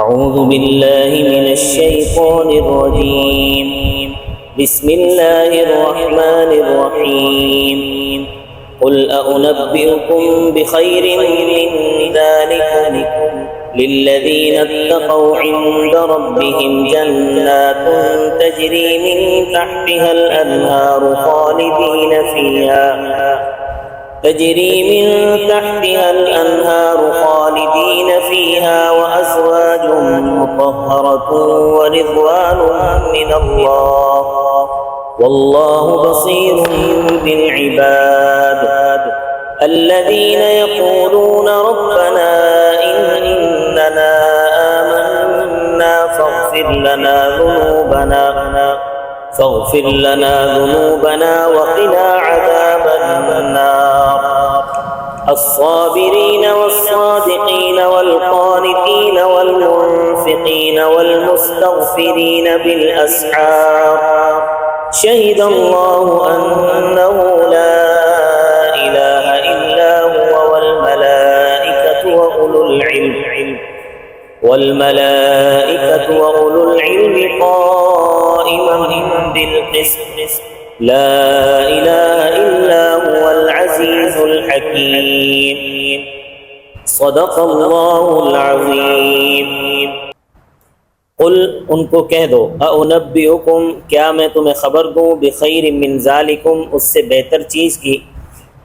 أعوذ بالله من الشيطان الرجيم. بسم الله الرحمن الرحيم. قل أنبئكم بخير من ذلكم للذين اتقوا عند ربهم جنات تجري من تحتها الأنهار خالدين فيها وأزواج مطهرة ورضوان من الله والله بصير بالعباد. الذين يقولون ربنا إننا آمنا فاغفر لنا ذنوبنا وقنا عذاب النار. الصابرين والصادقين والقانتين والمنفقين والمستغفرين بالأسحار. شهد الله أنه لا إله إلا هو والملائكة وأولو العلم قائما بالقسط. لا إله إلا هو العزيز الحكيم. صدق اللہ العظیم. قل ان کو کہہ دو اَأُنَبِّئُكُمْ کیا میں تمہیں خبر دوں بخیر من ذالکم اس سے بہتر چیز کی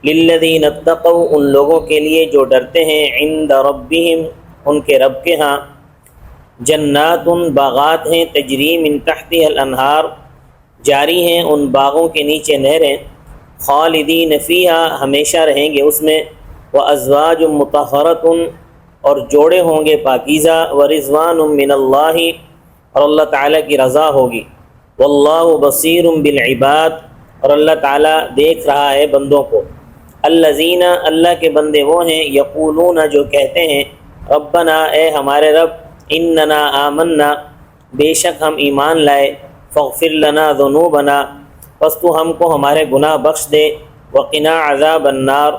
للذین اتقوا ان لوگوں کے لیے جو ڈرتے ہیں عند ربہم ان کے رب کے ہاں جنات باغات ہیں تجری من تحتها الانہار جاری ہیں ان باغوں کے نیچے نہریں خالدین فیہا ہمیشہ رہیں گے اس میں وازواج مطہرۃ اور جوڑے ہوں گے پاکیزہ ورضوان من اللہ اور اللہ تعالیٰ کی رضا ہوگی واللہ بصیر بالعباد اور اللہ تعالیٰ دیکھ رہا ہے بندوں کو. الذین اللہ کے بندے وہ ہیں یقولون جو کہتے ہیں ربنا اے ہمارے رب اننا آمنا بے شک ہم ایمان لائے فاغفر لنا ذنوبنا پس تو ہم کو ہمارے گناہ بخش دے وقنا عذاب النار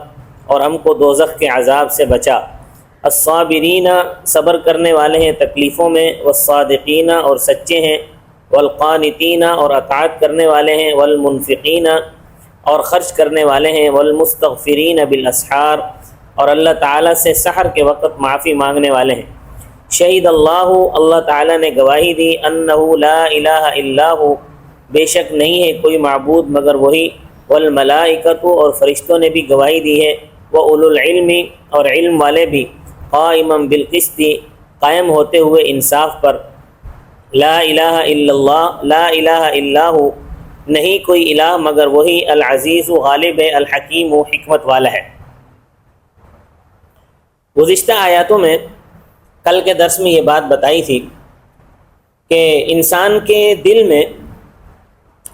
اور ہم کو دوزخ کے عذاب سے بچا. الصابرین صبر کرنے والے ہیں تکلیفوں میں والصادقین اور سچے ہیں والقانتین اور اطاعت کرنے والے ہیں والمنفقین اور خرچ کرنے والے ہیں والمستغفرین بالاسحار اور اللہ تعالیٰ سے سحر کے وقت معافی مانگنے والے ہیں. شہید اللہ تعالیٰ نے گواہی دی انہ لا الہ الا ہو بے شک نہیں ہے کوئی معبود مگر وہی والملائکۃ اور فرشتوں نے بھی گواہی دی ہے وَأُولُو الْعِلْمِ اور علم والے بھی قائما بالقسط قائم ہوتے ہوئے انصاف پر. لا الہ الا اللہ لا الہ الا ہو نہیں کوئی الہ مگر وہی العزیز غالب ہے الحکیم حکمت والا ہے. گزشتہ آیاتوں میں کل کے درس میں یہ بات بتائی تھی کہ انسان کے دل میں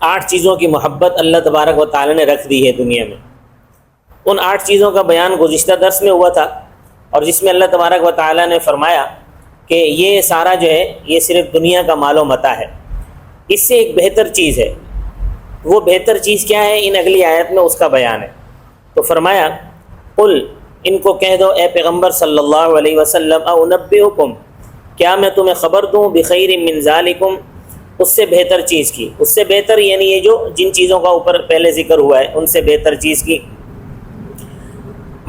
8 چیزوں کی محبت اللہ تبارک و تعالی نے رکھ دی ہے دنیا میں. ان 8 چیزوں کا بیان گزشتہ درس میں ہوا تھا اور جس میں اللہ تبارک و تعالی نے فرمایا کہ یہ سارا جو ہے یہ صرف دنیا کا مال و متاع ہے. اس سے ایک بہتر چیز ہے. وہ بہتر چیز کیا ہے ان اگلی آیت میں اس کا بیان ہے. تو فرمایا قل ان کو کہہ دو اے پیغمبر صلی اللہ علیہ وسلم اَأُنَبِّئُكُمْ کیا میں تمہیں خبر دوں بخیر من ذالکم اس سے بہتر چیز کی. اس سے بہتر یعنی یہ جو جن چیزوں کا اوپر پہلے ذکر ہوا ہے ان سے بہتر چیز کی.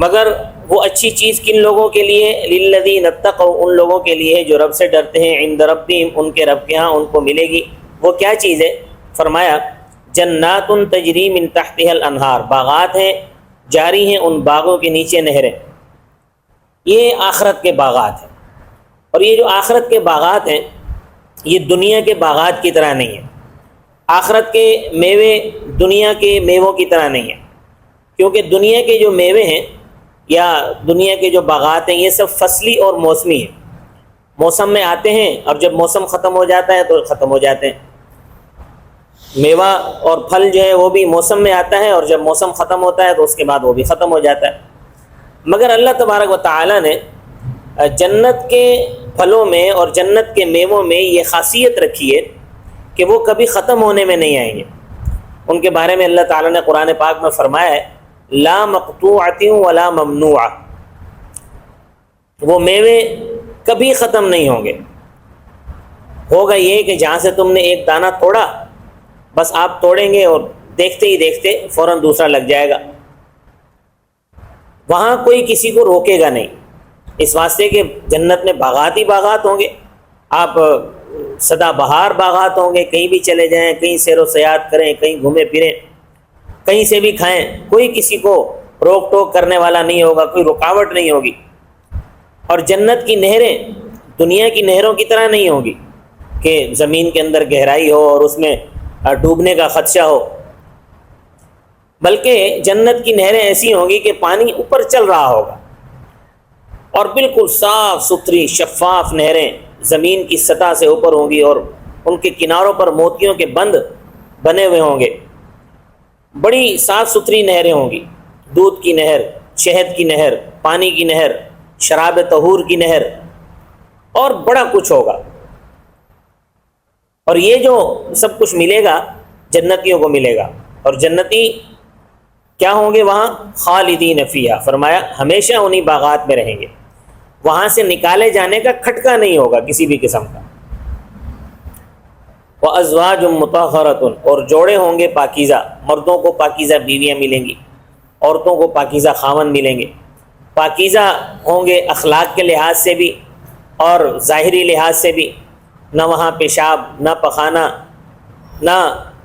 مگر وہ اچھی چیز کن لوگوں کے لیے للذین اتقوا ان لوگوں کے لیے جو رب سے ڈرتے ہیں عند ربہم ان کے رب کے ہاں ان کو ملے گی. وہ کیا چیز ہے؟ فرمایا جنات تجری من تحتها الانہار باغات ہیں جاری ہیں ان باغوں کے نیچے نہریں. یہ آخرت کے باغات ہیں اور یہ جو آخرت کے باغات ہیں یہ دنیا کے باغات کی طرح نہیں ہیں. آخرت کے میوے دنیا کے میووں کی طرح نہیں ہیں کیونکہ دنیا کے جو میوے ہیں یا دنیا کے جو باغات ہیں یہ سب فصلی اور موسمی ہیں. موسم میں آتے ہیں اور جب موسم ختم ہو جاتا ہے تو ختم ہو جاتے ہیں. میوہ اور پھل جو ہے وہ بھی موسم میں آتا ہے اور جب موسم ختم ہوتا ہے تو اس کے بعد وہ بھی ختم ہو جاتا ہے. مگر اللہ تبارک و تعالی نے جنت کے پھلوں میں اور جنت کے میووں میں یہ خاصیت رکھی ہے کہ وہ کبھی ختم ہونے میں نہیں آئیں گے. ان کے بارے میں اللہ تعالیٰ نے قرآن پاک میں فرمایا ہے لا مقطوعۃ ولا ممنوعہ، وہ میوے کبھی ختم نہیں ہوں گے ہوگا یہ کہ جہاں سے تم نے ایک دانہ توڑا، بس آپ توڑیں گے اور دیکھتے ہی دیکھتے فوراً دوسرا لگ جائے گا۔ وہاں کوئی کسی کو روکے گا نہیں، اس واسطے کہ جنت میں باغات ہی باغات ہوں گے، آپ سدا بہار باغات ہوں گے، کہیں بھی چلے جائیں، کہیں سیر و سیاحت کریں، کہیں گھومیں پھریں، کہیں سے بھی کھائیں، کوئی کسی کو روک ٹوک کرنے والا نہیں ہوگا، کوئی رکاوٹ نہیں ہوگی۔ اور جنت کی نہریں دنیا کی نہروں کی طرح نہیں ہوگی کہ زمین کے اندر گہرائی ہو اور اس میں ڈوبنے کا خدشہ ہو، بلکہ جنت کی نہریں ایسی ہوں گی کہ پانی اوپر چل رہا ہوگا، اور بالکل صاف ستھری شفاف نہریں زمین کی سطح سے اوپر ہوں گی، اور ان کے کناروں پر موتیوں کے بند بنے ہوئے ہوں گے، بڑی صاف ستھری نہریں ہوں گی، دودھ کی نہر، شہد کی نہر، پانی کی نہر، شراب طہور کی نہر، اور بڑا کچھ ہوگا۔ اور یہ جو سب کچھ ملے گا جنتیوں کو ملے گا، اور جنتی کیا ہوں گے وہاں؟ خالدین فیہا، فرمایا ہمیشہ انہی باغات میں رہیں گے، وہاں سے نکالے جانے کا کھٹکا نہیں ہوگا کسی بھی قسم کا۔ وَأَزْوَاجٌ مُطَهَّرَةٌ، اور جوڑے ہوں گے پاکیزہ، مردوں کو پاکیزہ بیویاں ملیں گی، عورتوں کو پاکیزہ خاوند ملیں گے، پاکیزہ ہوں گے اخلاق کے لحاظ سے بھی اور ظاہری لحاظ سے بھی، نہ وہاں پیشاب، نہ پخانہ، نہ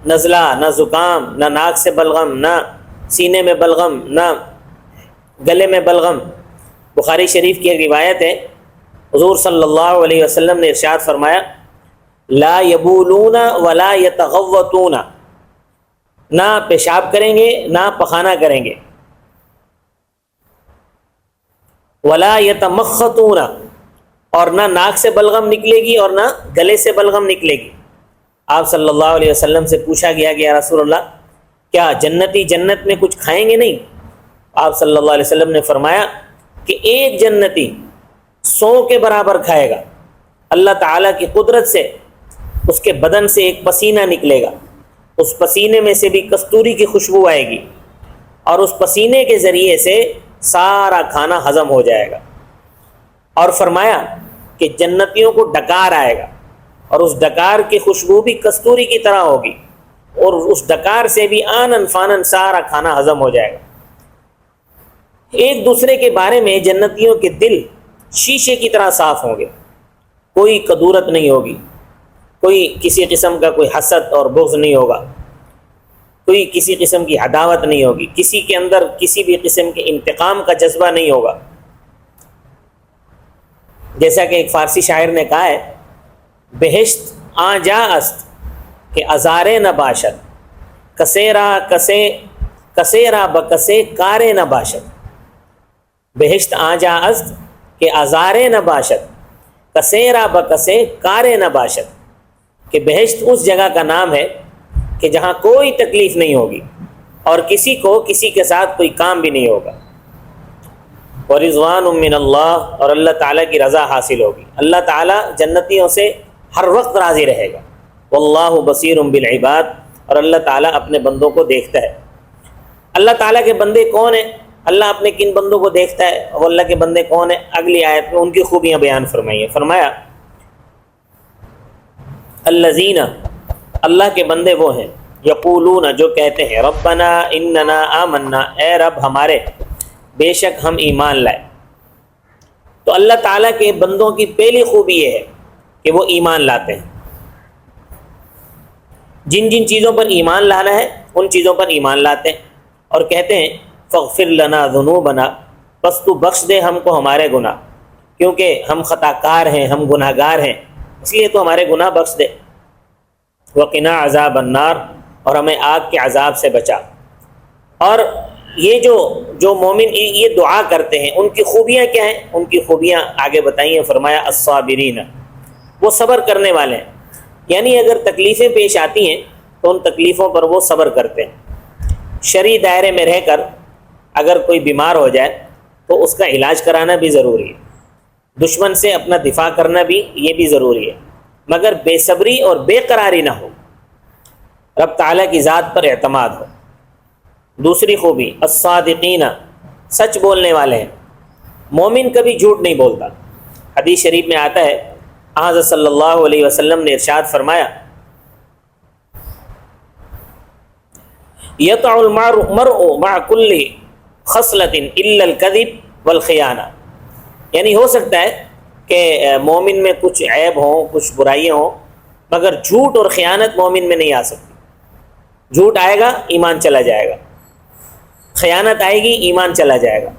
نزلہ، نہ زکام، نہ ناک سے بلغم، نہ سینے میں بلغم، نہ گلے میں بلغم۔ بخاری شریف کی ایک روایت ہے، حضور صلی اللہ علیہ وسلم نے ارشاد فرمایا، لا یبولون ولا یتغوطون، نہ پیشاب کریں گے نہ پخانہ کریں گے، ولا یتمخطون، اور نہ ناک سے بلغم نکلے گی اور نہ گلے سے بلغم نکلے گی۔ آپ صلی اللہ علیہ وسلم سے پوچھا گیا کہ یا رسول اللہ، کیا جنتی جنت میں کچھ کھائیں گے نہیں؟ آپ صلی اللہ علیہ وسلم نے فرمایا کہ ایک جنتی 100 کے برابر کھائے گا، اللہ تعالیٰ کی قدرت سے اس کے بدن سے ایک پسینہ نکلے گا، اس پسینے میں سے بھی کستوری کی خوشبو آئے گی، اور اس پسینے کے ذریعے سے سارا کھانا ہضم ہو جائے گا۔ اور فرمایا کہ جنتیوں کو ڈکار آئے گا، اور اس ڈکار کی خوشبو بھی کستوری کی طرح ہوگی، اور اس ڈکار سے بھی آنن فانن سارا کھانا ہضم ہو جائے گا۔ ایک دوسرے کے بارے میں جنتیوں کے دل شیشے کی طرح صاف ہوں گے، کوئی کدورت نہیں ہوگی، کوئی کسی قسم کا کوئی حسد اور بغض نہیں ہوگا، کوئی کسی قسم کی عداوت نہیں ہوگی، کسی کے اندر کسی بھی قسم کے انتقام کا جذبہ نہیں ہوگا۔ جیسا کہ ایک فارسی شاعر نے کہا ہے، بہشت آ جا است کہ ازارے نہ باشد، کسیرا بکسے کارے نہ باشد۔ بہشت آ جا است کہ ازارے نہ باشد، کسیرا بکسے کارے نہ باشد، کہ بہشت اس جگہ کا نام ہے کہ جہاں کوئی تکلیف نہیں ہوگی اور کسی کو کسی کے ساتھ کوئی کام بھی نہیں ہوگا۔ وَرِضْوَانٌ مِّنَ اللَّهِ، اور اللہ تعالیٰ کی رضا حاصل ہوگی، اللہ تعالیٰ جنتیوں سے ہر وقت راضی رہے گا۔ وَاللَّهُ بَصِيرٌ بِالْعِبَادِ، اور اللہ تعالیٰ اپنے بندوں کو دیکھتا ہے۔ اللہ تعالیٰ کے بندے کون ہیں؟ اللہ اپنے کن بندوں کو دیکھتا ہے، اور اللہ کے بندے کون ہیں؟ اگلی آیت میں ان کی خوبیاں بیان فرمائی ہیں۔ فرمایا الذین، اللہ کے بندے وہ ہیں، یقولون، جو کہتے ہیں، ربنا اننا آمنا، اے رب ہمارے بے شک ہم ایمان لائے۔ تو اللہ تعالیٰ کے بندوں کی پہلی خوبی یہ ہے کہ وہ ایمان لاتے ہیں، جن جن چیزوں پر ایمان لانا ہے ان چیزوں پر ایمان لاتے ہیں، اور کہتے ہیں فاغفر لنا ذنوبنا، بس تو بخش دے ہم کو ہمارے گناہ، کیونکہ ہم خطا کار ہیں، ہم گناہ گار ہیں، اس لیے تو ہمارے گناہ بخش دے۔ وقنا عذاب النار، اور ہمیں آگ کے عذاب سے بچا۔ اور یہ جو مومن یہ دعا کرتے ہیں ان کی خوبیاں کیا ہیں؟ ان کی خوبیاں آگے بتائی ہیں، فرمایا الصابرین، وہ صبر کرنے والے ہیں، یعنی اگر تکلیفیں پیش آتی ہیں تو ان تکلیفوں پر وہ صبر کرتے ہیں۔ شرعی دائرے میں رہ کر اگر کوئی بیمار ہو جائے تو اس کا علاج کرانا بھی ضروری ہے، دشمن سے اپنا دفاع کرنا بھی یہ بھی ضروری ہے، مگر بے صبری اور بے قراری نہ ہو، رب تعالیٰ کی ذات پر اعتماد ہو۔ دوسری خوبی الصادقین، سچ بولنے والے ہیں، مومن کبھی جھوٹ نہیں بولتا۔ حدیث شریف میں آتا ہے حضرت صلی اللہ علیہ وسلم نے ارشاد فرمایا یطع المرء مع کل خصلۃ الا الکذب والخیانہ، یعنی ہو سکتا ہے کہ مومن میں کچھ عیب ہوں، کچھ برائیاں ہوں، مگر جھوٹ اور خیانت مومن میں نہیں آ سکتی۔ جھوٹ آئے گا ایمان چلا جائے گا، خیانت آئے گی ایمان چلا جائے گا۔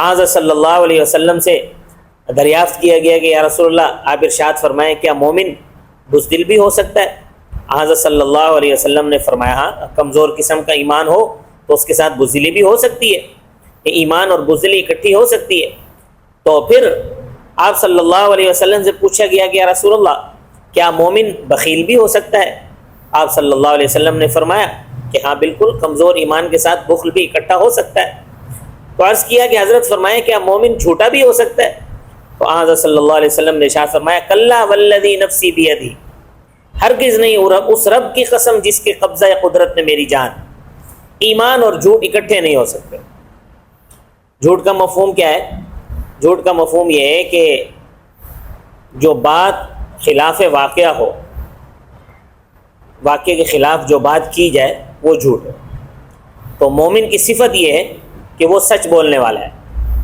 حضرت صلی اللہ علیہ وسلم سے دریافت کیا گیا کہ یا رسول اللہ آپ ارشاد فرمائیں کیا مومن بزدل بھی ہو سکتا ہے؟ حضرت صلی اللہ علیہ وسلم نے فرمایا ہاں، کمزور قسم کا ایمان ہو تو اس کے ساتھ بزدلی بھی ہو سکتی ہے، یہ ایمان اور بزدلی اکٹھی ہو سکتی ہے۔ تو پھر آپ صلی اللہ علیہ وسلم سے پوچھا گیا کہ یا رسول اللہ کیا مومن بخیل بھی ہو سکتا ہے؟ آپ صلی اللہ علیہ وسلم نے فرمایا کہ ہاں بالکل، کمزور ایمان کے ساتھ بخل بھی اکٹھا ہو سکتا ہے۔ تو عرض کیا کہ حضرت فرمائے کیا مومن جھوٹا بھی ہو سکتا ہے؟ تو حضرت صلی اللہ علیہ وسلم نے ارشاد فرمایا کلا والذی نفسی بیدی، ہرگز نہیں، اس رب کی قسم جس کے قبضہ قدرت میں میری جان، ایمان اور جھوٹ اکٹھے نہیں ہو سکتے۔ جھوٹ کا مفہوم کیا ہے؟ جھوٹ کا مفہوم یہ ہے کہ جو بات خلاف واقعہ ہو، واقعے کے خلاف جو بات کی جائے وہ جھوٹ ہے۔ تو مومن کی صفت یہ ہے کہ وہ سچ بولنے والا ہے،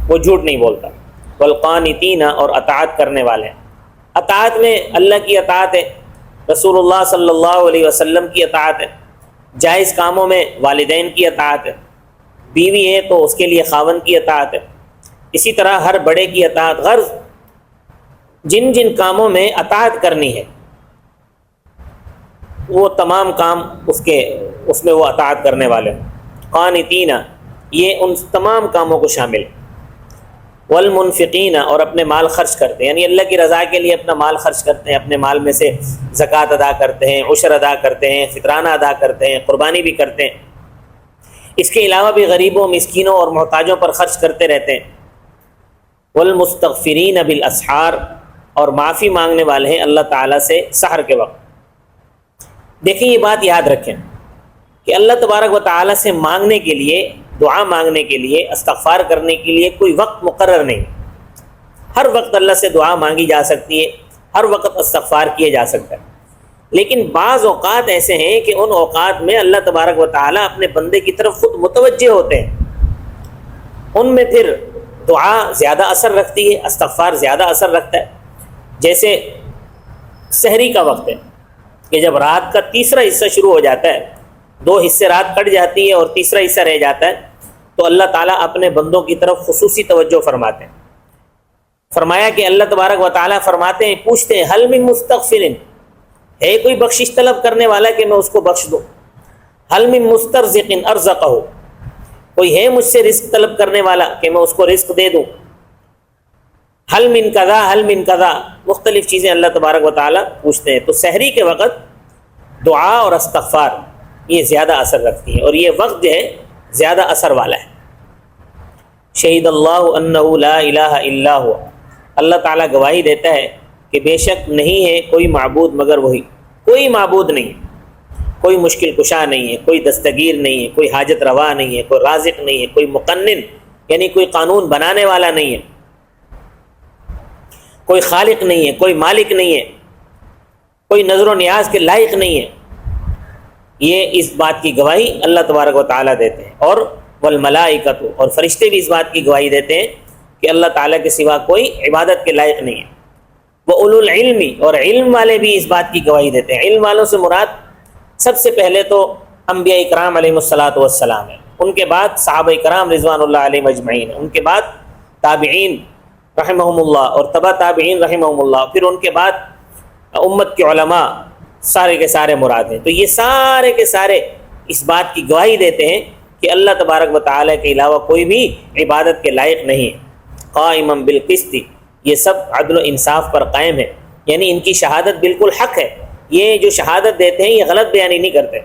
وہ جھوٹ نہیں بولتا۔ والقانتین، اور اطاعت کرنے والے ہیں۔ اطاعت میں اللہ کی اطاعت ہے، رسول اللہ صلی اللہ علیہ وسلم کی اطاعت ہے، جائز کاموں میں والدین کی اطاعت ہے، بیوی ہے تو اس کے لیے خاوند کی اطاعت ہے، اسی طرح ہر بڑے کی اطاعت۔ غرض جن جن کاموں میں اطاعت کرنی ہے وہ تمام کام اس میں وہ اطاعت کرنے والے ہیں۔ قانتین، یہ ان تمام کاموں کو شامل ہے۔ والمنفقین، اور اپنے مال خرچ کرتے ہیں، یعنی اللہ کی رضا کے لیے اپنا مال خرچ کرتے ہیں، اپنے مال میں سے زکوٰۃ ادا کرتے ہیں، عشر ادا کرتے ہیں، فطرانہ ادا کرتے ہیں، قربانی بھی کرتے ہیں۔ اس کے علاوہ بھی غریبوں، مسکینوں اور محتاجوں پر خرچ کرتے رہتے ہیں۔ والمستغفرین بالاسحار، اور معافی مانگنے والے ہیں اللہ تعالیٰ سے سحر کے وقت۔ دیکھیں یہ بات یاد رکھیں کہ اللہ تبارک و تعالیٰ سے مانگنے کے لیے، دعا مانگنے کے لیے، استغفار کرنے کے لیے کوئی وقت مقرر نہیں۔ ہر وقت اللہ سے دعا مانگی جا سکتی ہے، ہر وقت استغفار کیا جا سکتا ہے، لیکن بعض اوقات ایسے ہیں کہ ان اوقات میں اللہ تبارک و تعالیٰ اپنے بندے کی طرف خود متوجہ ہوتے ہیں، ان میں پھر دعا زیادہ اثر رکھتی ہے، استغفار زیادہ اثر رکھتا ہے۔ جیسے سحری کا وقت ہے کہ جب رات کا تیسرا حصہ شروع ہو جاتا ہے، 2 حصے رات کٹ جاتی ہے اور تیسرا حصہ رہ جاتا ہے، تو اللہ تعالیٰ اپنے بندوں کی طرف خصوصی توجہ فرماتے ہیں۔ فرمایا کہ اللہ تبارک و تعالیٰ فرماتے ہیں، پوچھتے ہیں حل من مستغفر، ہے کوئی بخشش طلب کرنے والا کہ میں اس کو بخش دوں؟ حل من مسترزق ارزقہ، کوئی ہے مجھ سے رزق طلب کرنے والا کہ میں اس کو رزق دے دوں؟ حل من کذا، حل من کذا، مختلف چیزیں اللہ تبارک و تعالیٰ پوچھتے ہیں۔ تو سحری کے وقت دعا اور استغفار یہ زیادہ اثر رکھتی ہے، اور یہ وقت جو ہے زیادہ اثر والا ہے۔ شہید اللہ انہ لا الہ الا ہوا، اللہ تعالیٰ گواہی دیتا ہے کہ بے شک نہیں ہے کوئی معبود مگر وہی، کوئی معبود نہیں ہے، کوئی مشکل کشا نہیں ہے، کوئی دستگیر نہیں ہے، کوئی حاجت روا نہیں ہے، کوئی رازق نہیں ہے، کوئی مقنن یعنی کوئی قانون بنانے والا نہیں ہے، کوئی خالق نہیں ہے، کوئی مالک نہیں ہے، کوئی نظر و نیاز کے لائق نہیں ہے۔ یہ اس بات کی گواہی اللہ تبارک و تعالیٰ دیتے ہیں، اور والملائکۃ، اور فرشتے بھی اس بات کی گواہی دیتے ہیں کہ اللہ تعالیٰ کے سوا کوئی عبادت کے لائق نہیں ہے۔ وَأُولُو الْعِلْمِ، اور علم والے بھی اس بات کی گواہی دیتے ہیں۔ علم والوں سے مراد سب سے پہلے تو انبیاء اکرام علیہم الصلاۃ والسلام ہیں، ان کے بعد صحابہ اکرام رضوان اللہ علیہم اجمعین، ان کے بعد تابعین رحمہم اللہ اور تبع تابعین رحمہم اللہ، پھر ان کے بعد امت کے علماء، سارے کے سارے مراد ہیں۔ تو یہ سارے کے سارے اس بات کی گواہی دیتے ہیں کہ اللہ تبارک و تعالیٰ کے علاوہ کوئی بھی عبادت کے لائق نہیں ہے۔ قائما بالقسط، یہ سب عدل و انصاف پر قائم ہے، یعنی ان کی شہادت بالکل حق ہے، یہ جو شہادت دیتے ہیں یہ غلط بیانی نہیں کرتے۔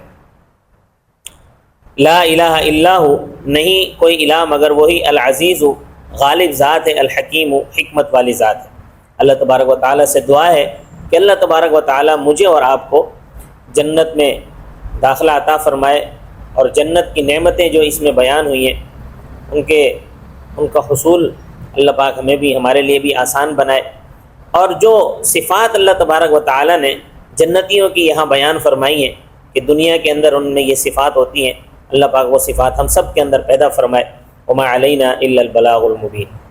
لا الہ الا ہو، نہیں کوئی الہ مگر وہی، العزیز، غالب ذات ہے، الحکیم، حکمت والی ذات ہے۔ اللہ تبارک و تعالیٰ سے دعا ہے کہ اللہ تبارک و تعالیٰ مجھے اور آپ کو جنت میں داخلہ عطا فرمائے، اور جنت کی نعمتیں جو اس میں بیان ہوئی ہیں ان کا حصول اللہ پاک ہمیں بھی، ہمارے لیے بھی آسان بنائے، اور جو صفات اللہ تبارک و تعالیٰ نے جنتیوں کی یہاں بیان فرمائی ہیں کہ دنیا کے اندر ان میں یہ صفات ہوتی ہیں، اللہ پاک وہ صفات ہم سب کے اندر پیدا فرمائے۔ وما علینا الا البلاغ المبین۔